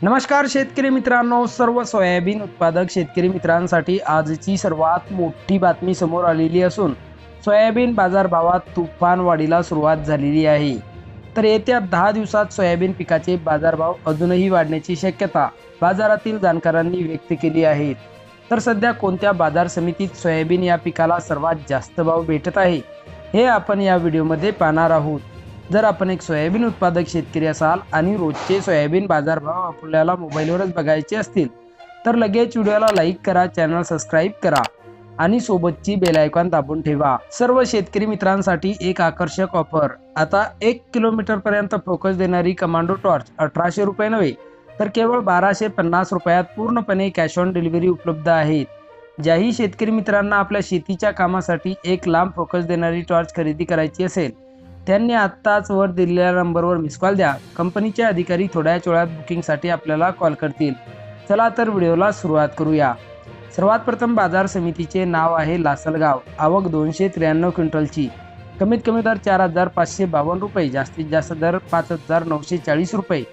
नमस्कार शेतकरी मित्रांनो, सर्व सोयाबीन उत्पादक शेतकरी मित्रांसाठी आजची सर्वात मोठी बातमी समोर आलेली असून सोयाबीन बाजारभावात तुफान वाढीला सुरुवात झालेली आहे। तर येत्या 10 दिवसात सोयाबीन पिकाचे बाजारभाव अजूनही वाढण्याची शक्यता बाजारातील जाणकारांनी व्यक्त केली आहे। तर सध्या कोणत्या बाजार समितीत सोयाबीन या पिकाला सर्वात जास्त भाव भेटत आहे हे आपण या व्हिडिओमध्ये पाहणार आहोत। जर आपण एक सोयाबीन उत्पादक शेतकरी असाल आणि रोजचे सोयाबीन बाजारभाव आपल्याला मोबाईलवरच बघायचे असतील तर लगेच व्हिडिओला लाईक करा, चॅनल सबस्क्राईब करा आणि सोबतची बेल आयकॉन दाबून ठेवा। सर्व शेतकरी मित्रांसाठी एक आकर्षक ऑफर। आता 1 किलोमीटर पर्यंत फोकस देणारी कमांडो टॉर्च 1800 रुपये नव्हे तर केवळ 1250 रुपयात पूर्णपणे कॅश ऑन डिलिव्हरी उपलब्ध आहेत। ज्याही शेतकरी मित्रांना आपल्या शेतीच्या कामासाठी एक लांब फोकस देणारी टॉर्च खरेदी करायची असेल त्यांनी आत्ताच वर दिलेल्या नंबरवर मिस कॉल द्या। कंपनीचे अधिकारी थोड्याच वेळात बुकिंगसाठी आपल्याला कॉल करतील। चला तर व्हिडिओला सुरुवात करूया। सर्वात प्रथम बाजार समितीचे नाव आहे लासलगाव। आवक 293 क्विंटलची। कमीत कमी दर 4552 रुपये, जास्तीत जास्त दर 5940 रुपये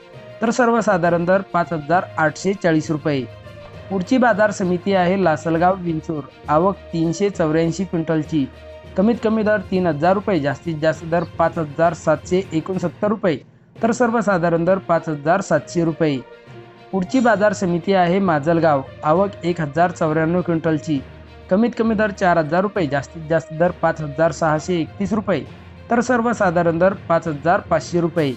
तर सर्वसाधारण दर 5840 रुपये। पुढची बाजार समिती आहे लासलगाव विंचूर। आवक 384 क्विंटलची। कमीत कमी दर 3000 रुपये, जास्तीत जास्त दर 5769 रुपये तर सर्वसाधारण दर 5700 रुपये। पुढची बाजार समिती आहे माजलगाव। आवक 1094 क्विंटलची। कमीत कमी दर 4000 रुपये, जास्तीत जास्त दर 5631 रुपये तर सर्वसाधारण दर 5500 रुपये।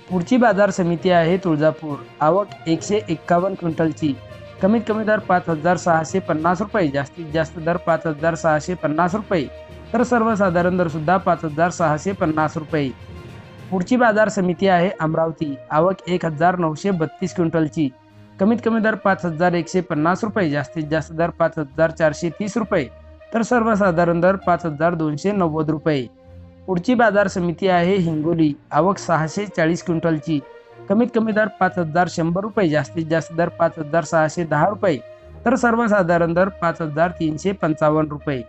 पुढची बाजार समिती आहे तुळजापूर। आवक 151 क्विंटलची। कमीत कमी दर 5650 रुपये, जास्तीत जास्त दर 5650 रुपये तर सर्वसाधारण दर सुद्धा 5650 रुपये। पुढची बाजार समिती आहे अमरावती। आवक 1932 क्विंटलची। कमीत कमी दर 5150 रुपये, जास्तीत जास्त दर 5430 रुपये तर सर्वसाधारण दर 5290 रुपये। पुढची बाजार समिती आहे हिंगोली। आवक 640 क्विंटलची। कमीत कमी दर 5100 रुपये, जास्तीत जास्त दर 5610 रुपये तर सर्वसाधारण दर 5355 रुपये।